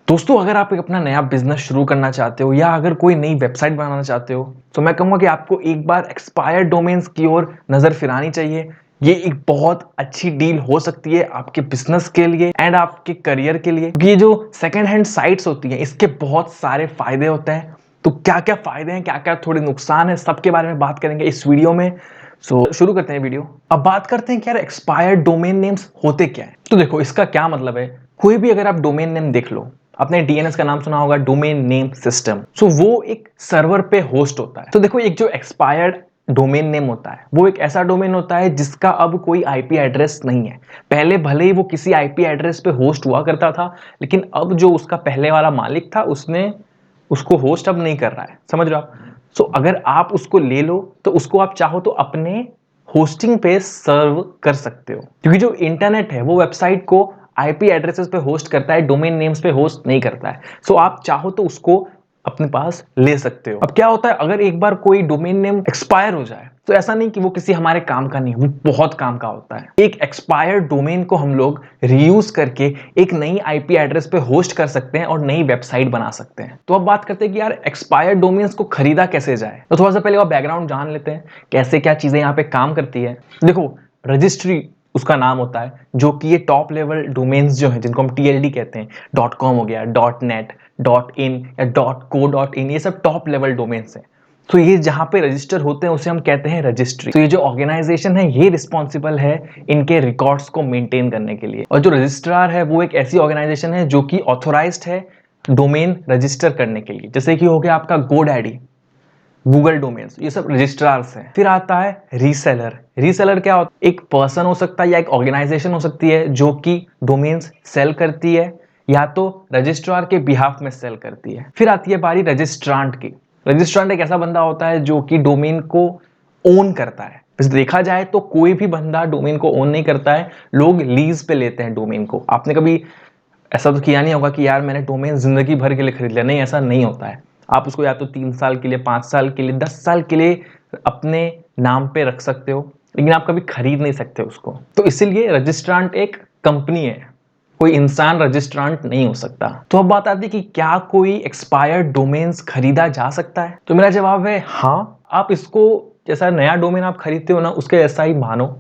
दोस्तों, अगर आप एक अपना नया बिजनेस शुरू करना चाहते हो या अगर कोई नई वेबसाइट बनाना चाहते हो तो मैं कहूँगा कि आपको एक बार एक्सपायर्ड डोमेन्स की ओर नज़र फिरानी चाहिए। ये एक बहुत अच्छी डील हो सकती है आपके बिजनेस के लिए एंड आपके करियर के लिए, क्योंकि ये जो सेकंड हैंड साइट्स होती हैं इसके बहुत सारे फायदे होते हैं। तो क्या क्या फायदे हैं, क्या क्या थोड़े नुकसान है, सबके बारे में बात करेंगे इस वीडियो में। शुरू करते हैं वीडियो। अब बात करते हैं कि यार एक्सपायर्ड डोमेन नेम्स होते क्या है। तो देखो, इसका क्या मतलब है। कोई भी अगर आप डोमेन नेम देख लो, आपने डीएनएस का नाम सुना होगा, डोमेन नेम सिस्टम। सो वो एक सर्वर पे होस्ट होता है। तो देखो, एक जो एक्सपायर्ड डोमेन नेम होता है वो एक ऐसा डोमेन होता है जिसका अब कोई आईपी एड्रेस नहीं है। पहले भले ही वो किसी आईपी एड्रेस पे होस्ट हुआ करता था, लेकिन अब जो उसका पहले वाला मालिक था उसने उसको होस्ट अब नहीं कर रहा है। समझ रहे हो आप। सो अगर आप उसको ले लो तो उसको आप चाहो तो अपने होस्टिंग पे सर्व कर सकते हो, क्योंकि जो इंटरनेट है वो वेबसाइट को आईपी एड्रेसेस पे होस्ट करता है, डोमेन नेम्स पे होस्ट नहीं करता है। सो आप चाहो तो उसको अपने पास ले सकते हो। अब क्या होता है, अगर एक बार कोई डोमेन नेम एक्सपायर हो जाए तो ऐसा नहीं कि वो किसी हमारे काम का नहीं है, वो बहुत काम का होता है। एक एक्सपायर्ड डोमेन को हम लोग रीयूज करके एक नई आईपी एड्रेस पे होस्ट कर सकते हैं और नई वेबसाइट बना सकते हैं। तो अब बात करते हैं कि यार एक्सपायर्ड डोमेन्स को खरीदा कैसे जाए। तो थोड़ा सा पहले बैकग्राउंड जान लेते हैं, कैसे क्या चीजें यहाँ पे काम करती है। देखो, रजिस्ट्री उसका नाम होता है, जो कि ये टॉप लेवल डोमेन्स जो हैं जिनको हम टीएलडी कहते हैं, डॉट कॉम हो गया, डॉट नेट, डॉट इन या डॉट को डॉट इन, ये सब टॉप लेवल डोमेन्स हैं। तो ये जहाँ पे रजिस्टर होते हैं उसे हम कहते हैं रजिस्ट्री। तो ये जो ऑर्गेनाइजेशन है ये रिस्पॉन्सिबल है इनके रिकॉर्ड्स को मेंटेन करने के लिए। और जो रजिस्ट्रार है वो एक ऐसी ऑर्गेनाइजेशन है जो कि ऑथोराइज्ड है डोमेन रजिस्टर करने के लिए। जैसे कि हो गया आपका गोडैडी, गूगल डोमेन्स, ये सब रजिस्ट्रार्स हैं। फिर आता है रीसेलर। रीसेलर क्या होता है, एक पर्सन हो सकता है या एक ऑर्गेनाइजेशन हो सकती है जो कि डोमेन्स सेल करती है या तो रजिस्ट्रार के बिहाफ में सेल करती है। फिर आती है बारी रजिस्ट्रांट की। रजिस्ट्रांट एक ऐसा बंदा होता है जो कि डोमेन को ओन करता है। वैसे देखा जाए तो कोई भी बंदा डोमेन को ओन नहीं करता है, लोग लीज पे लेते हैं डोमेन को। आपने कभी ऐसा तो किया नहीं होगा कि यार मैंने डोमेन जिंदगी भर के लिए खरीद लिया, नहीं, ऐसा नहीं होता है। आप उसको या तो 3 साल के लिए, 5 साल के लिए, 10 साल के लिए अपने नाम पे रख सकते हो, लेकिन आप कभी खरीद नहीं सकते उसको। तो इसीलिए रजिस्ट्रांट एक कंपनी है, कोई इंसान रजिस्ट्रांट नहीं हो सकता। तो अब बात आती है कि क्या कोई एक्सपायर्ड डोमेन्स खरीदा जा सकता है। तो मेरा जवाब है हाँ। आप इसको जैसा नया डोमेन आप खरीदते हो ना, उसके ऐसा ही मानो।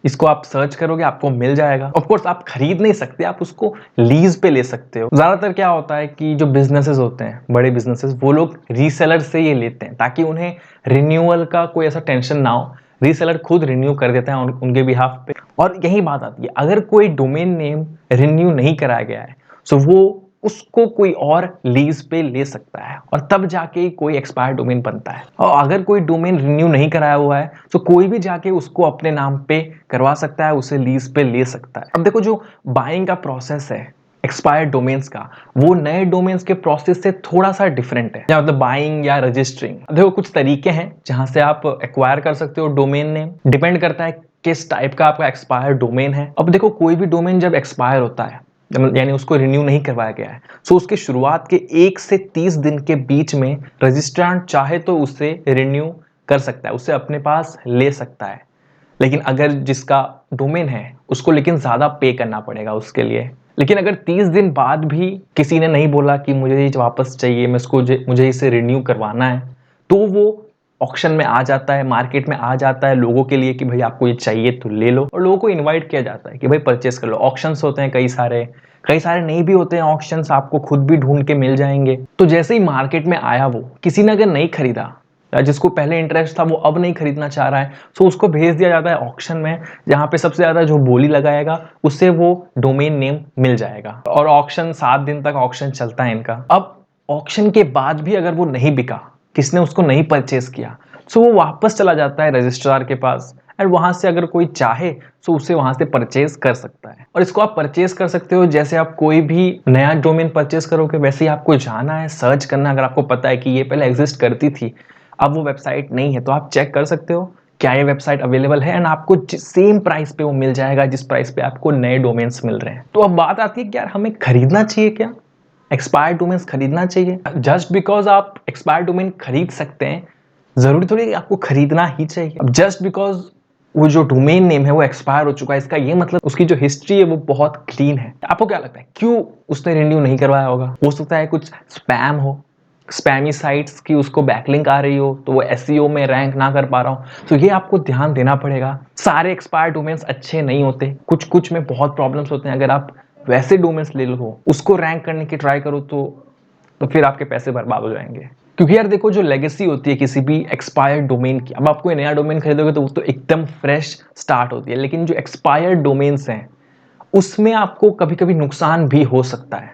इसको आप सर्च करोगे आपको मिल जाएगा। ऑफ कोर्स आप खरीद नहीं सकते, आप उसको लीज पे ले सकते हो। ज्यादातर क्या होता है कि जो बिजनेसेस होते हैं, बड़े बिजनेसेस, वो लोग रीसेलर से ये लेते हैं ताकि उन्हें रिन्यूअल का कोई ऐसा टेंशन ना हो। रीसेलर खुद रिन्यू कर देते हैं उनके बिहाफ पे। और यही बात आती है, अगर कोई डोमेन नेम रिन्यू नहीं कराया गया है तो वो उसको कोई और लीज पे ले सकता है और तब जाके कोई एक्सपायर्ड डोमेन बनता है। और अगर कोई डोमेन रिन्यू नहीं कराया हुआ है तो कोई भी जाके उसको अपने नाम पे करवा सकता है, उसे लीज पे ले सकता है। अब देखो, जो बाइंग का प्रोसेस है एक्सपायर्ड डोमेन्स का, वो नए डोमेन्स के प्रोसेस से थोड़ा सा डिफरेंट है। या मतलब बाइंग या रजिस्टरिंग, देखो कुछ तरीके हैं जहां से आप एक्वायर कर सकते हो डोमेन नेम। डिपेंड करता है किस टाइप का आपका एक्सपायर्ड डोमेन है। अब देखो, कोई भी डोमेन जब एक्सपायर होता है, यानी उसको रिन्यू नहीं करवाया गया है, तो उसके शुरुआत के 1 से 30 दिन के बीच में रजिस्ट्रांट चाहे तो उसे रिन्यू कर सकता है, उसे अपने पास ले सकता है। लेकिन अगर जिसका डोमेन है उसको लेकिन ज्यादा पे करना पड़ेगा उसके लिए। लेकिन अगर 30 दिन बाद भी किसी ने नहीं बोला कि मुझे ये वापस चाहिए, मैं इसको मुझे इसे रिन्यू करवाना है, तो वो ऑक्शन में आ जाता है, मार्केट में आ जाता है लोगों के लिए कि भाई आपको ये चाहिए तो ले लो। और लोगों को इनवाइट किया जाता है कि भाई परचेस कर लो। ऑक्शंस होते हैं कई सारे नहीं भी होते हैं ऑक्शंस, आपको खुद भी ढूंढ के मिल जाएंगे। तो जैसे ही मार्केट में आया, वो किसी ने अगर नहीं खरीदा या जिसको पहले इंटरेस्ट था वो अब नहीं खरीदना चाह रहा है, तो उसको भेज दिया जाता है ऑक्शन में, जहां पे सबसे ज्यादा जो बोली लगाएगा उससे वो डोमेन नेम मिल जाएगा। और ऑक्शन 7 दिन तक ऑक्शन चलता है इनका। अब ऑक्शन के बाद भी अगर वो नहीं बिका, किसने उसको नहीं परचेस किया, तो वो वापस चला जाता है रजिस्ट्रार के पास। और वहां से अगर कोई चाहे तो उसे वहां से परचेज कर सकता है। और इसको आप परचेज कर सकते हो जैसे आप कोई भी नया डोमेन परचेज करोगे वैसे ही आपको जाना है, सर्च करना। अगर आपको पता है कि ये पहले एग्जिस्ट करती थी, अब वो वेबसाइट नहीं है, तो आप चेक कर सकते हो क्या ये वेबसाइट अवेलेबल है, एंड आपको सेम प्राइस पे वो मिल जाएगा जिस प्राइस पे आपको नए डोमेन्स मिल रहे हैं। तो अब बात आती है कि यार हमें खरीदना चाहिए क्या, एक्सपायर्ड डोमेन्स खरीदना चाहिए। जस्ट बिकॉज आप एक्सपायर्ड डोमेन खरीद सकते हैं, जरूरी थोड़ी आपको खरीदना ही चाहिए। अब जस्ट बिकॉज वो जो डोमेन नेम है वो एक्सपायर हो चुका है, इसका ये मतलब उसकी जो हिस्ट्री है वो बहुत क्लीन है। आपको क्या लगता है क्यों उसने रिन्यू नहीं करवाया होगा? हो सकता है कुछ स्पैम हो, स्पैमी साइट्स की उसको बैकलिंक आ रही हो, तो वो एसईओ में रैंक ना कर पा रहा हो। तो ये आपको ध्यान देना पड़ेगा। सारे एक्सपायर्ड डोमेन्स अच्छे नहीं होते, कुछ कुछ में बहुत प्रॉब्लम्स होते हैं। अगर आप वैसे डोमेन्स ले लो, उसको रैंक करने की ट्राई करो, तो फिर आपके पैसे बर्बाद हो जाएंगे। क्योंकि यार देखो, जो लेगेसी होती है किसी भी एक्सपायर्ड डोमेन की, अब आप कोई नया डोमेन खरीदोगे तो वो तो एकदम फ्रेश स्टार्ट होती है, लेकिन जो एक्सपायर्ड डोमेन्स हैं उसमें आपको कभी कभी नुकसान भी हो सकता है।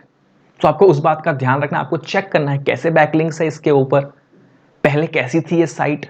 तो आपको उस बात का ध्यान रखना, आपको चेक करना है कैसे बैकलिंक्स है इसके ऊपर, पहले कैसी थी ये साइट,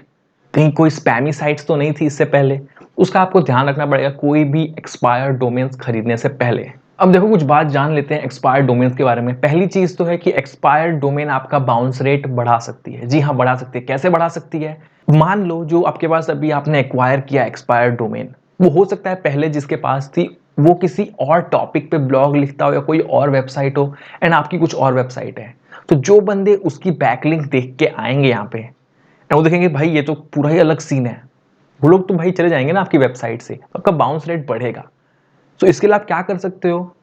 कहीं कोई स्पैमी साइट्स तो नहीं थी इससे पहले। उसका आपको ध्यान रखना पड़ेगा कोई भी एक्सपायर्ड डोमेन्स खरीदने से पहले। अब देखो, कुछ बात जान लेते हैं एक्सपायर्ड डोमेन्स के बारे में। पहली चीज तो है कि एक्सपायर्ड डोमेन आपका बाउंस रेट बढ़ा सकती है। जी हाँ, बढ़ा सकती है। कैसे बढ़ा सकती है? मान लो जो आपके पास अभी आपने एक्वायर किया एक्सपायर्ड डोमेन, वो हो सकता है पहले जिसके पास थी वो किसी और टॉपिक पे ब्लॉग लिखता हो या कोई और वेबसाइट हो, एंड आपकी कुछ और वेबसाइट है। तो जो बंदे उसकी बैकलिंक देख के आएंगे यहाँ पे, वो देखेंगे भाई ये तो पूरा ही अलग सीन है, वो लोग तो भाई चले जाएंगे ना आपकी वेबसाइट से, तो आपका बाउंस रेट बढ़ेगा। तो इसके लिए आप क्या कर सकते हो?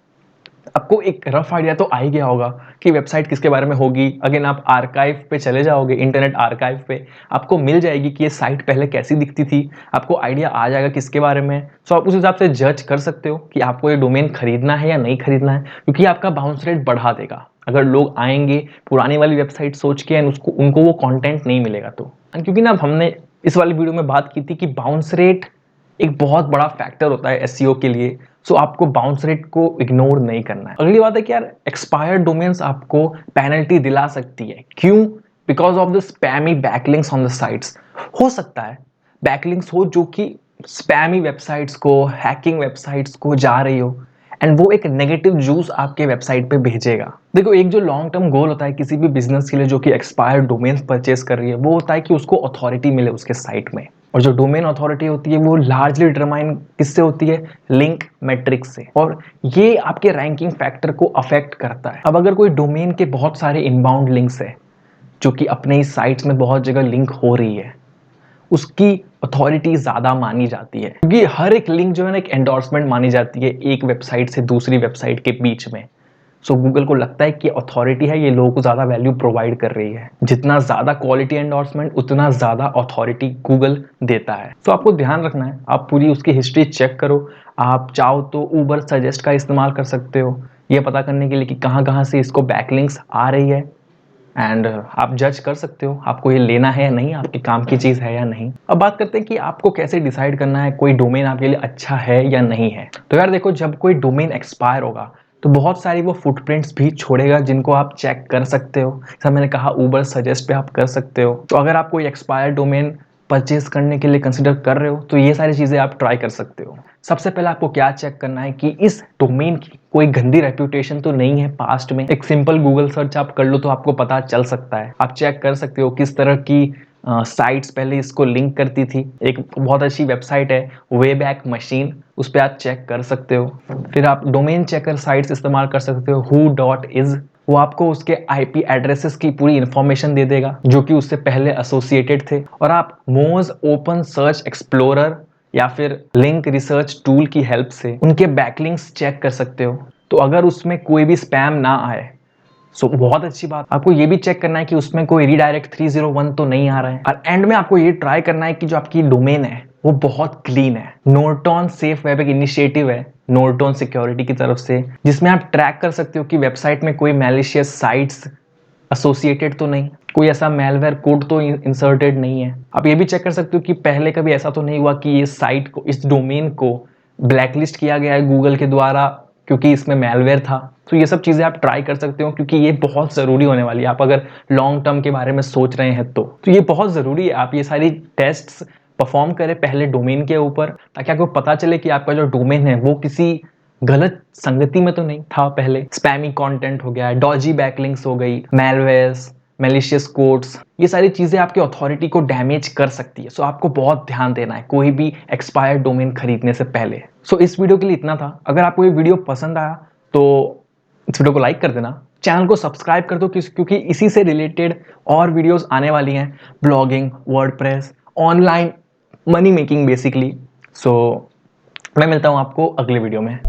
आपको एक रफ आइडिया तो आ ही गया होगा कि वेबसाइट किसके बारे में होगी। अगेन आप आर्काइव पे चले जाओगे, इंटरनेट आर्काइव पे आपको मिल जाएगी कि ये साइट पहले कैसी दिखती थी, आपको आइडिया आ जाएगा किसके बारे में। सो आप उस हिसाब से जज कर सकते हो कि आपको ये डोमेन खरीदना है या नहीं खरीदना है, क्योंकि आपका बाउंस रेट बढ़ा देगा अगर लोग आएंगे पुरानी वाली वेबसाइट सोच के एंड उसको उनको वो कंटेंट नहीं मिलेगा तो। क्योंकि ना हमने इस वाली वीडियो में बात की थी कि बाउंस रेट एक बहुत बड़ा फैक्टर होता है एसईओ के लिए। सो आपको बाउंस रेट को इग्नोर नहीं करना है। अगली बात है कि यार एक्सपायर्ड डोमेन्स आपको पेनल्टी दिला सकती है। क्यों? Because of the spammy backlinks on the sites. हो सकता है बैकलिंक्स हो जो कि स्पैमी वेबसाइट्स को, हैकिंग वेबसाइट्स को जा रही हो, एंड वो एक नेगेटिव जूस आपके वेबसाइट पे भेजेगा। देखो, एक जो लॉन्ग टर्म गोल होता है किसी भी बिजनेस के लिए जो कि एक्सपायर्ड डोमेन्स परचेस कर रही है, वो होता है कि उसको अथॉरिटी मिले उसके साइट में। और जो डोमेन अथॉरिटी होती है वो लार्जली डिटरमाइन किससे होती है? लिंक मैट्रिक्स से। और ये आपके रैंकिंग फैक्टर को अफेक्ट करता है। अब अगर कोई डोमेन के बहुत सारे इनबाउंड लिंक्स है जो कि अपने ही साइट्स में बहुत जगह लिंक हो रही है, उसकी अथॉरिटी ज्यादा मानी जाती है, क्योंकि हर एक लिंक जो है ना एक एंडोर्समेंट मानी जाती है एक वेबसाइट से दूसरी वेबसाइट के बीच में। सो गूगल को लगता है कि अथॉरिटी है, ये लोगों को ज्यादा वैल्यू प्रोवाइड कर रही है। जितना ज्यादा क्वालिटी एंडोर्समेंट उतना ज्यादा अथॉरिटी गूगल देता है। तो आपको ध्यान रखना है, आप पूरी उसकी हिस्ट्री चेक करो। आप चाहो तो उबर सजेस्ट का इस्तेमाल कर सकते हो ये पता करने के लिए कि कहाँ कहाँ से इसको बैकलिंक्स आ रही है, एंड आप जज कर सकते हो आपको ये लेना है या नहीं, आपके काम की चीज़ है या नहीं। अब बात करते हैं कि आपको कैसे डिसाइड करना है कोई डोमेन आपके लिए अच्छा है या नहीं है। तो यार देखो, जब कोई डोमेन एक्सपायर होगा तो बहुत सारी वो फुटप्रिंट्स भी छोड़ेगा जिनको आप चेक कर सकते हो। जैसा मैंने कहा, उबर सजेस्ट पे आप कर सकते हो। तो अगर आप कोई एक्सपायर डोमेन परचेज करने के लिए कंसिडर कर रहे हो तो ये सारी चीज़ें आप ट्राई कर सकते हो। सबसे पहले आपको क्या चेक करना है कि इस डोमेन की कोई गंदी रेप्यूटेशन तो नहीं है पास्ट में। एक सिंपल गूगल सर्च आप कर लो तो आपको पता चल सकता है। आप चेक कर सकते हो किस तरह की साइट्स पहले इसको लिंक करती थी। एक बहुत अच्छी वेबसाइट है वेबैक मशीन, उस पर आप चेक कर सकते हो। फिर आप डोमेन चेकर साइट्स इस्तेमाल कर सकते हो who.is, वो आपको उसके आईपी एड्रेसेस की पूरी इंफॉर्मेशन दे देगा जो कि उससे पहले एसोसिएटेड थे। और आप मोज ओपन सर्च एक्सप्लोरर या फिर लिंक रिसर्च टूल की हेल्प से उनके बैकलिंक्स चेक कर सकते हो। तो अगर उसमें कोई भी स्पैम ना आए, सो बहुत अच्छी बात। आपको ये भी चेक करना है कि उसमें कोई रीडायरेक्ट 301 तो नहीं आ रहा है। और एंड में आपको ये ट्राई करना है कि जो आपकी डोमेन है वो बहुत क्लीन है। नोर्टॉन सेफ वेब एक इनिशिएटिव है नोर्टॉन सिक्योरिटी की तरफ से, जिसमें आप ट्रैक कर सकते हो कि वेबसाइट में कोई मैलिशियस साइट्स एसोसिएटेड तो नहीं, कोई ऐसा मेलवेयर कोड तो इंसर्टेड नहीं है। आप ये भी चेक कर सकते हो कि पहले कभी ऐसा तो नहीं हुआ कि ये साइट को, इस डोमेन को ब्लैकलिस्ट किया गया है गूगल के द्वारा क्योंकि इसमें मेलवेयर था। तो ये सब चीज़ें आप ट्राई कर सकते हो क्योंकि ये बहुत ज़रूरी होने वाली है। आप अगर लॉन्ग टर्म के बारे में सोच रहे हैं तो ये बहुत ज़रूरी है आप ये सारी टेस्ट्स परफॉर्म करें पहले डोमेन के ऊपर, ताकि आपको पता चले कि आपका जो डोमेन है वो किसी गलत संगति में तो नहीं था पहले। स्पैमी कंटेंट हो गया, डॉजी बैकलिंक्स हो गई, मेलवेयर्स, मैलिशियस कोड्स, ये सारी चीजें आपकी अथॉरिटी को डैमेज कर सकती है। सो आपको बहुत ध्यान देना है कोई भी एक्सपायर्ड डोमेन खरीदने से पहले। सो इस वीडियो के लिए इतना था। अगर आपको ये वीडियो पसंद आया तो इस वीडियो को लाइक कर देना, चैनल को सब्सक्राइब कर दो क्योंकि इसी से रिलेटेड और वीडियोस आने वाली हैं। Blogging, WordPress, online money making basically. So मैं मिलता हूँ आपको अगले वीडियो में।